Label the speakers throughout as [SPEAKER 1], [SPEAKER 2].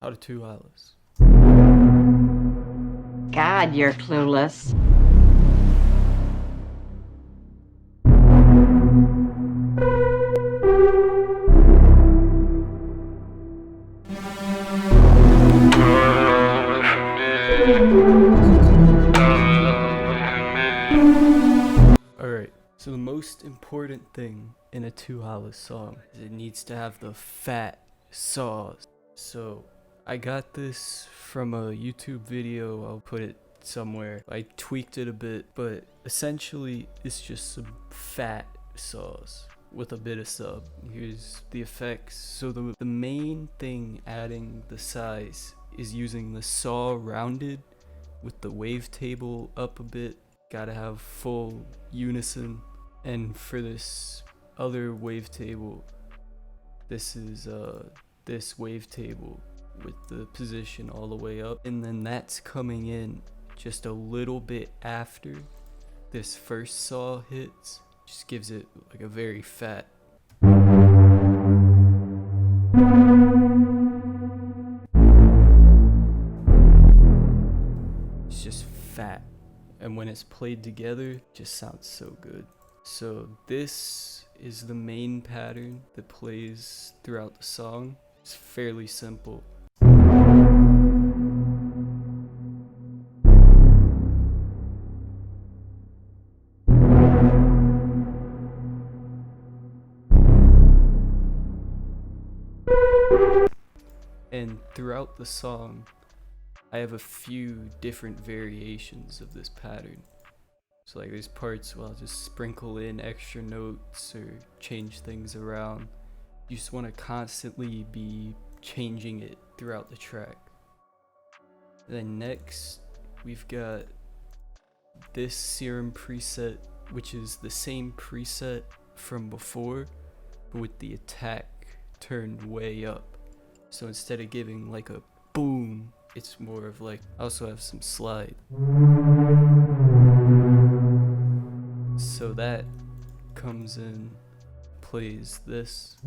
[SPEAKER 1] How to 2hollis.
[SPEAKER 2] God, you're clueless.
[SPEAKER 1] Alright, so the most important thing in a 2hollis song is it needs to have the fat saws. So I got this from a YouTube video, I'll put it somewhere. I tweaked it a bit, but essentially it's just some fat saws with a bit of sub. Here's the effects. So the main thing adding the size is using the saw rounded with the wavetable up a bit. Gotta have full unison. And for this other wavetable, this is this wavetable with the position all the way up, and then that's coming in just a little bit after this first saw hits. Just gives it like a very fat. It's just fat, and when it's played together, it just sounds so good. So this is the main pattern that plays throughout the song. It's fairly simple. And throughout the song, I have a few different variations of this pattern. So like there's parts where I'll just sprinkle in extra notes or change things around. You just want to constantly be changing it throughout the track. Then next, we've got this serum preset, which is the same preset from before, but with the attack turned way up. So instead of giving like a boom, it's more of like, I also have some slide. So that comes in, plays this.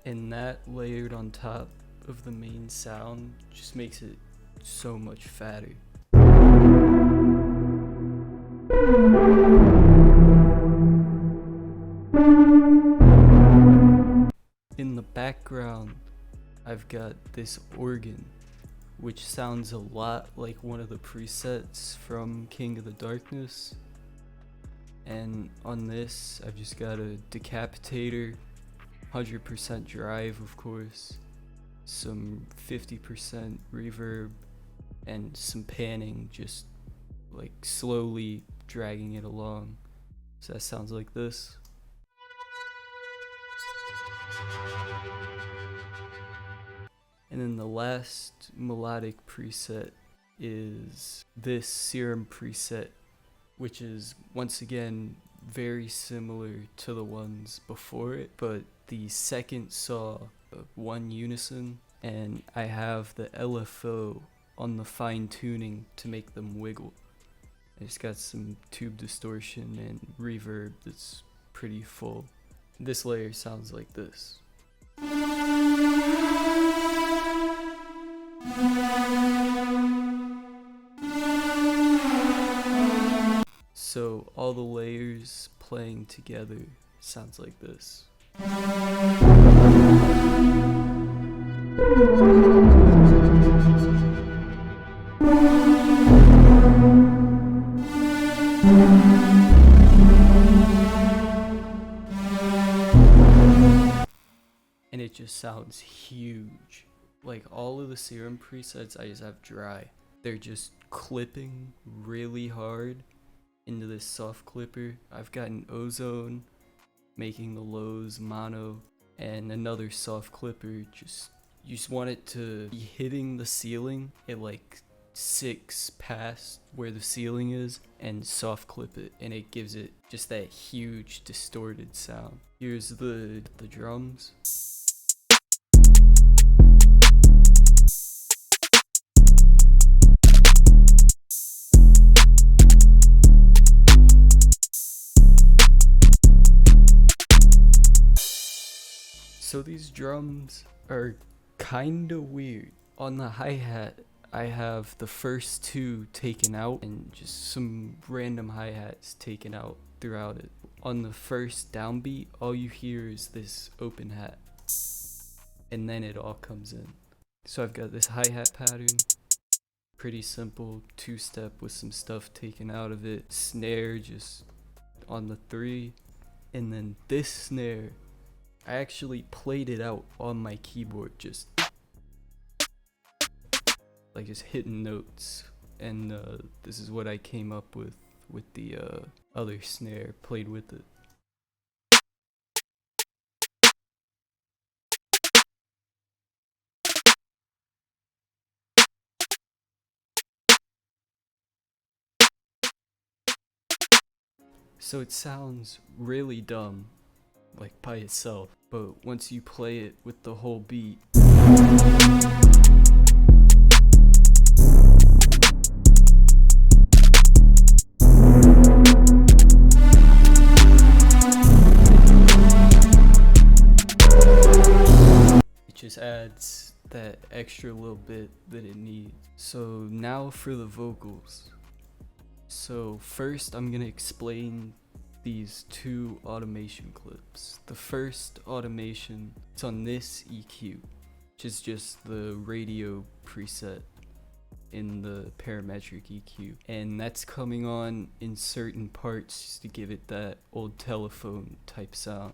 [SPEAKER 1] And that layered on top of the main sound just makes it so much fatter. In the background, I've got this organ, which sounds a lot like one of the presets from King of the Darkness. And on this, I've just got a decapitator, 100% drive of course, some 50% reverb, and some panning, just like slowly dragging it along. So that sounds like this. And then the last melodic preset is this serum preset, which is once again very similar to the ones before it, but the second saw of one unison, and I have the LFO on the fine tuning to make them wiggle. It's got some tube distortion and reverb that's pretty full. This layer sounds like this. So all the layers playing together sounds like this. And it just sounds huge. Like all of the serum presets I just have dry. They're just clipping really hard into this soft clipper. I've got an ozone making the lows mono, and another soft clipper. Just you just want it to be hitting the ceiling at like 6 past where the ceiling is, and soft clip it, and it gives it just that huge distorted sound. Here's the drums. So these drums are kinda weird. On the hi-hat, I have the first two taken out and just some random hi-hats taken out throughout it. On the first downbeat, all you hear is this open hat, and then it all comes in. So I've got this hi-hat pattern, pretty simple, two-step with some stuff taken out of it, snare just on the 3, and then this snare, I actually played it out on my keyboard, just hitting notes, and this is what I came up with the other snare played with it. So it sounds really dumb, like by itself, but once you play it with the whole beat, it just adds that extra little bit that it needs. So now for the vocals. So first I'm gonna explain these two automation clips. The first automation, it's on this EQ, which is just the radio preset in the parametric EQ, and that's coming on in certain parts just to give it that old telephone type sound.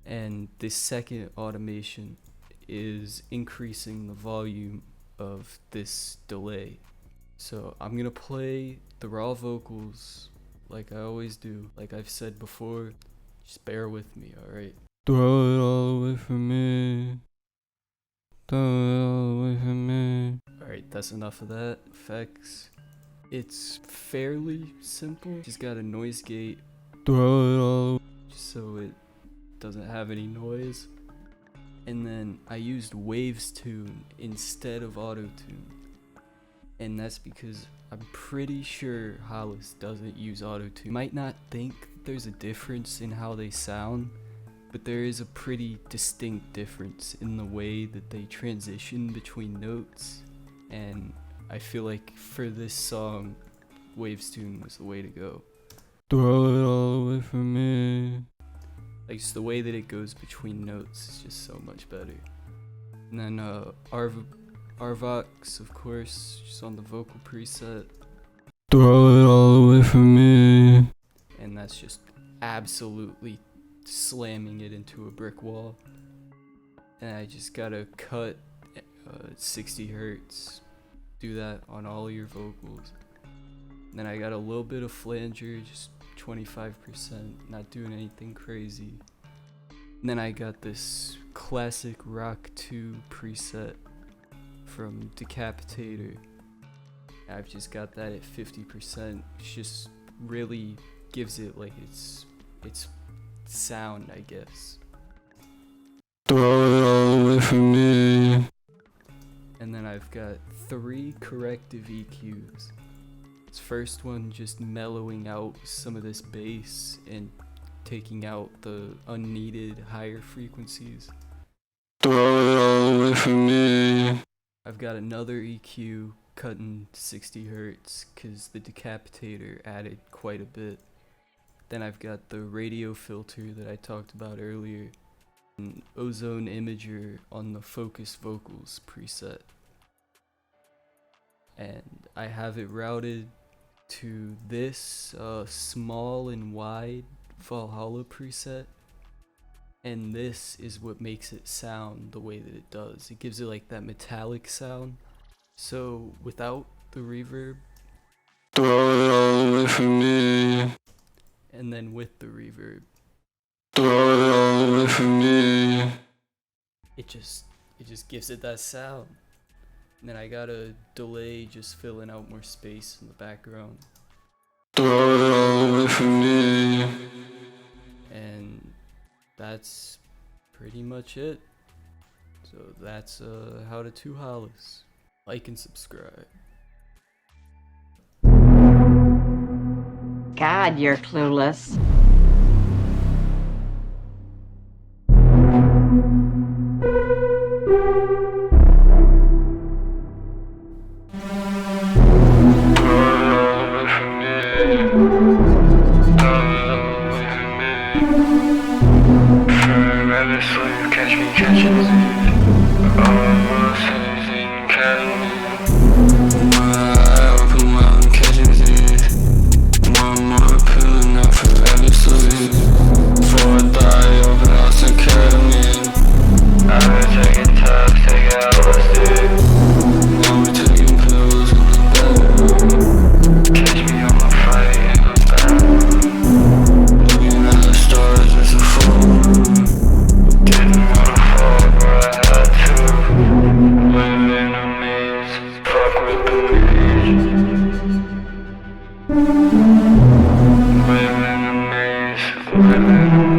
[SPEAKER 1] And this second automation is increasing the volume of this delay. So I'm gonna play the raw vocals like I always do, like I've said before. Just bear with me, alright? Throw it all away from me. Throw it all away from me. Alright, that's enough of that. Effects. It's fairly simple. Just got a noise gate. Throw it all just so it doesn't have any noise. And then I used Waves Tune instead of Auto Tune. And that's because I'm pretty sure 2hollis doesn't use auto-tune. You might not think there's a difference in how they sound, but there is a pretty distinct difference in the way that they transition between notes, and I feel like for this song, Waves Tune was the way to go. Throw it all away from me. Like, just the way that it goes between notes is just so much better. And then Arvox, of course, just on the vocal preset. Throw it all away from me. And that's just absolutely slamming it into a brick wall. And I just gotta cut 60 hertz. Do that on all of your vocals. And then I got a little bit of flanger, just 25%, not doing anything crazy. And then I got this classic Rock 2 preset from Decapitator. I've just got that at 50%, which just really gives it like its sound, I guess. Throw it all away from me. And then I've got 3 corrective EQs. This first one just mellowing out some of this bass and taking out the unneeded higher frequencies. Throw it all away from me. I've got another EQ cutting 60 hertz because the Decapitator added quite a bit. Then I've got the radio filter that I talked about earlier, and ozone imager on the focus vocals preset. And I have it routed to this small and wide Valhalla preset, and this is what makes it sound the way that it does. It gives it like that metallic sound. So without the reverb, throw it all away from me. And then with the reverb, throw it all away from me. It just gives it that sound. And then I got a delay just filling out more space in the background. Throw it all away from me. And that's pretty much it. So that's how to 2hollis. Like and subscribe.
[SPEAKER 2] God, you're clueless.
[SPEAKER 3] catching me. Almost anything catching me. When I open my own catching me. One more pill and I'm forever sleep. Before I die, open house academy. I've been taking tabs, taking LSD. Now we're taking pills in the bedroom. Catch me on my fight in the bathroom. Looking at the stars as a fool. Didn't wanna fall, but I had to. Live in a maze, fuck with the rage. Live in a maze, live in a maze.